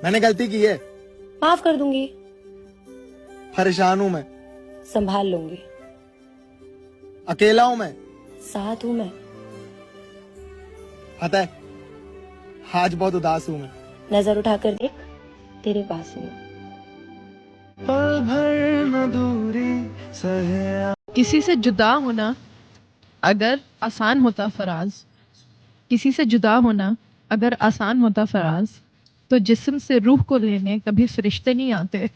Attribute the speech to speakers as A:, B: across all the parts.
A: मैंने गलती की है।
B: माफ कर दूंगी।
A: परेशान हूँ मैं,
B: संभाल लूंगी।
A: अकेला हूँ मैं,
B: साथ हूँ मैं।
A: पता है आज बहुत उदास हूँ मैं।
B: नजर उठाकर देख, तेरे पास हूँ।
C: पल भर न दूरी सहे।
D: किसी से जुदा होना अगर आसान होता फराज, किसी से जुदा होना अगर आसान होता फराज, तो जिस्म से रूह को लेने कभी फरिश्ते नहीं आते।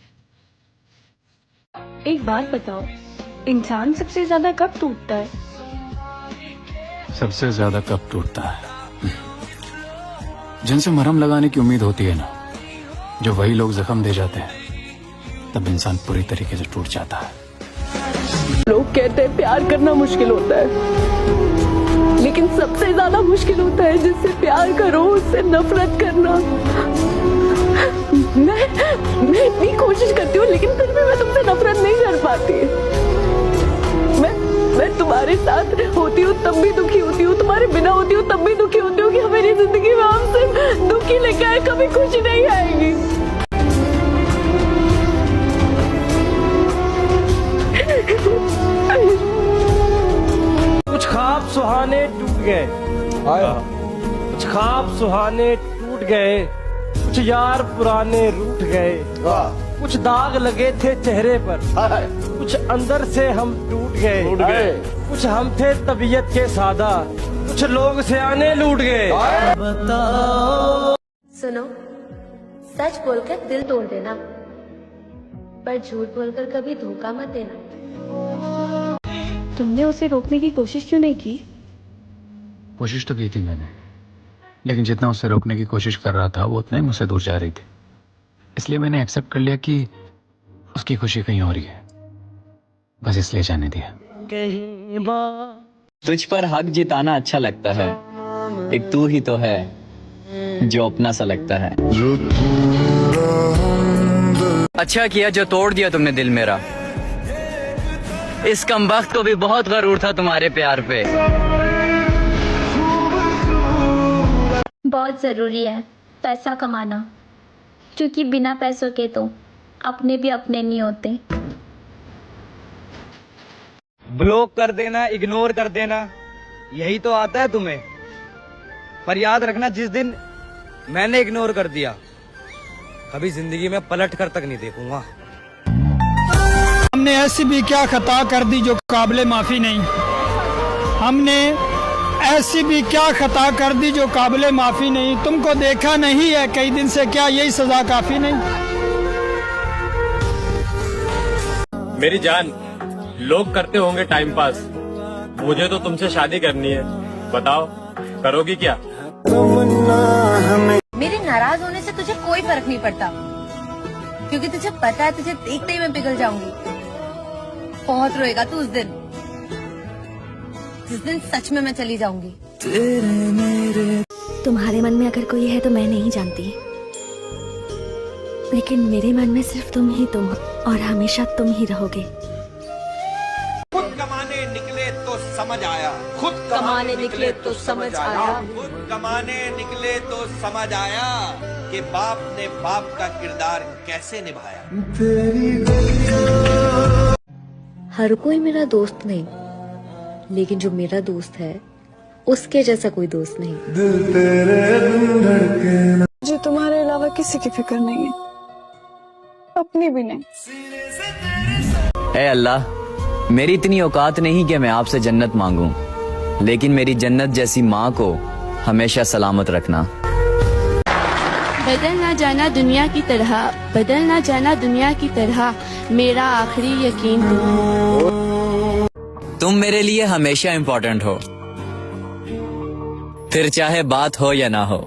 B: एक बात बताओ, इंसान सबसे ज्यादा कब टूटता है?
E: सबसे ज्यादा कब टूटता है? जिनसे मरहम लगाने की उम्मीद होती है ना, जो वही लोग जख्म दे जाते हैं, तब इंसान पूरी तरीके से टूट जाता है।
F: लोग कहते हैं प्यार करना मुश्किल होता है, लेकिन सबसे ज्यादा मुश्किल होता है जिससे प्यार करो उससे नफरत करना। मैं इतनी कोशिश करती हूँ लेकिन फिर भी मैं तुमसे नफरत नहीं कर पाती। मैं तुम्हारे साथ होती हूँ तब भी दुखी होती हूँ, तुम्हारे बिना होती हूँ तब भी दुखी होती हूँ कि हमारी जिंदगी में हमसे दुखी लेकर आए, कभी खुशी नहीं आएगी।
C: कुछ ख्वाब सुहाने टूट गए, कुछ ख्वाब सुहाने टूट गए, कुछ यार पुराने रूठ गए, कुछ दाग लगे थे चेहरे पर, कुछ अंदर से हम टूट गए, कुछ हम थे तबीयत के सादा, कुछ लोग सियाने लूट गए। बताओ।
B: सुनो, सच बोलकर दिल तोड़ देना, पर झूठ बोलकर कभी धोखा मत देना। तुमने उसे रोकने की कोशिश क्यों नहीं की?
E: कोशिश तो की थी मैंने, लेकिन जितना उसे रोकने की कोशिश कर रहा था वो उतना ही मुझसे दूर जा रही थी। इसलिए मैंने एक्सेप्ट कर लिया कि उसकी खुशी कहीं और ही है, बस इसलिए जाने दिया।
G: तुझ पर हक जिताना अच्छा लगता है, एक तू ही तो है जो अपना सा लगता है। अच्छा किया जो तोड़ दिया तुमने दिल मेरा, इस कमबख्त को भी बहुत गरूर था तुम्हारे प्यार पे।
H: बहुत ज़रूरी है पैसा कमाना, क्योंकि बिना पैसों के तो अपने भी अपने नहीं होते।
I: ब्लॉक कर देना, इग्नोर कर देना, यही तो आता है तुम्हें। पर याद रखना, जिस दिन मैंने इग्नोर कर दिया, कभी जिंदगी में पलट कर तक नहीं देखूंगा।
J: हमने ऐसी भी क्या खता कर दी जो काबिले माफी नहीं, हमने ऐसी भी क्या खता कर दी जो काबिले माफी नहीं। तुमको देखा नहीं है कई दिन से, क्या यही सजा काफी नहीं?
K: मेरी जान, लोग करते होंगे टाइम पास, मुझे तो तुमसे शादी करनी है, बताओ करोगी क्या?
B: मेरे नाराज होने से तुझे कोई फर्क नहीं पड़ता, क्योंकि तुझे पता है तुझे देखते ही मैं पिघल जाऊंगी। बहुत रोएगा तू उस दिन, जिस दिन सच में मैं चली जाऊंगी।
H: तुम्हारे मन में अगर कोई है तो मैं नहीं जानती, लेकिन मेरे मन में सिर्फ तुम ही तुम हो, और हमेशा तुम ही रहोगे।
L: खुद कमाने निकले तो समझ आया,
F: खुद कमाने निकले तो समझ आया,
L: खुद कमाने निकले तो समझ आया कि बाप ने बाप का किरदार कैसे निभाया।
H: हर कोई मेरा दोस्त नहीं, लेकिन जो मेरा दोस्त है उसके जैसा कोई दोस्त नहीं।
F: मुझे तुम्हारे अलावा किसी की फिक्र नहीं है, अपनी भी नहीं।
G: ऐ अल्लाह, मेरी इतनी औकात नहीं कि मैं आपसे जन्नत मांगूं, लेकिन मेरी जन्नत जैसी माँ को हमेशा सलामत रखना।
M: बदल ना जाना दुनिया की तरह, बदल ना जाना दुनिया की तरह, मेरा आखिरी यकीन
G: तुम मेरे लिए हमेशा इम्पोर्टेंट हो, फिर चाहे बात हो या ना हो।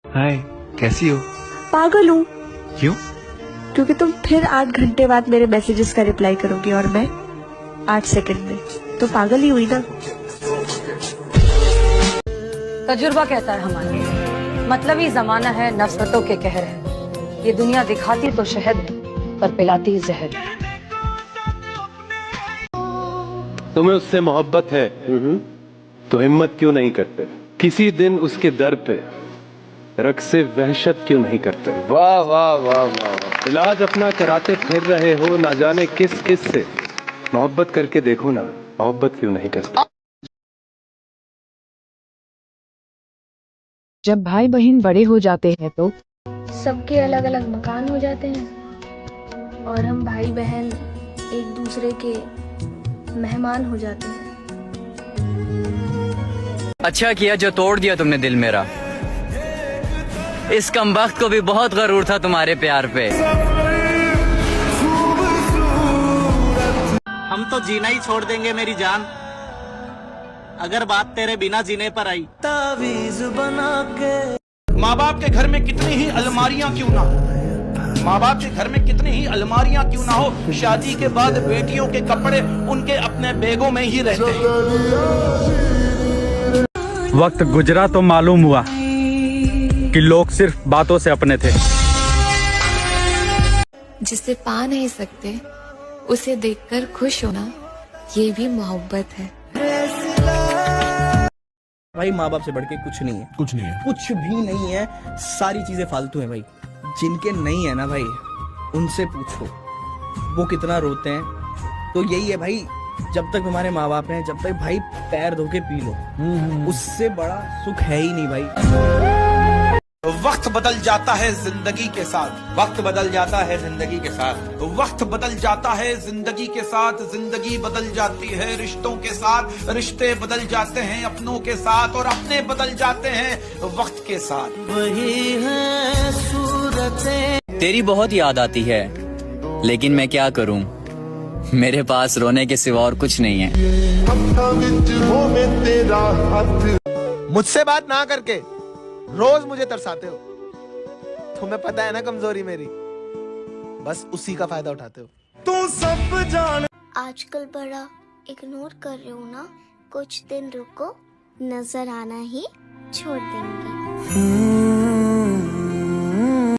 C: हाय, कैसी हो?
F: पागल हूँ।
C: क्यों?
F: क्योंकि तुम फिर 8 घंटे बाद मेरे मैसेजेस का रिप्लाई करोगी और मैं 8 सेकंड में, तो पागल ही हुई ना।
B: तजुर्बा कहता है हमारा, मतलब ही जमाना है, नफरतों के कहर है। ये दुनिया दिखाती तो शहद है, पर पिलाती ही जहर।
N: तुम्हें उससे मोहब्बत है तो हिम्मत क्यों नहीं करते किसी दिन उसके दर पे रग से वहशत क्यों नहीं करते?
C: वाह वाह वाह वाह।
N: इलाज अपना कराते फिर रहे हो ना जाने किस से। मोहब्बत करके देखो ना, मोहब्बत क्यों नहीं करते?
O: जब भाई बहन बड़े हो जाते हैं तो
H: सबके अलग अलग मकान हो जाते हैं और हम भाई बहन एक दूसरे के मेहमान हो जाते हैं।
G: अच्छा किया जो तोड़ दिया तुमने दिल मेरा। इस कमबख्त को भी बहुत गरूर था तुम्हारे प्यार पे।
I: हम तो जीना ही छोड़ देंगे मेरी जान, अगर बात तेरे बिना जीने पर आई। तावीज़ बना के
L: माँ बाप के घर में कितनी ही अलमारियां क्यों ना हो, माँ बाप के घर में कितनी ही अलमारियां क्यों ना हो, शादी के बाद बेटियों के कपड़े उनके अपने बैगों में ही रहते हैं।
C: वक्त गुजरा तो मालूम हुआ कि लोग सिर्फ बातों से अपने थे।
H: जिसे पा नहीं सकते उसे देखकर खुश होना, ये भी मोहब्बत है।
I: भाई माँ बाप से बढ़ के कुछ नहीं है, कुछ नहीं है, कुछ भी नहीं है। सारी चीजें फालतू हैं भाई। जिनके नहीं है ना भाई, उनसे पूछो वो कितना रोते हैं। तो यही है भाई, जब तक तुम्हारे माँ बाप हैं, जब तक भाई पैर धो के पी लो, उससे बड़ा सुख है ही नहीं भाई।
L: वक्त बदल जाता है जिंदगी के साथ, वक्त बदल जाता है जिंदगी के साथ, वक्त बदल जाता है जिंदगी के साथ, जिंदगी बदल जाती है रिश्तों के साथ, रिश्ते बदल जाते हैं अपनों के साथ, और अपने बदल जाते हैं वक्त के साथ।
I: वही है सूरतें।
G: तेरी बहुत याद आती है, लेकिन मैं क्या करूं, मेरे पास रोने के सिवा और कुछ नहीं है।
A: मुझसे बात ना करके रोज मुझे तरसाते हो। तुम्हें पता है ना कमजोरी मेरी, बस उसी का फायदा उठाते हो।
L: तू सब जान।
H: आजकल बड़ा इग्नोर कर रहे हो ना, कुछ दिन रुको, नजर आना ही छोड़ देंगे।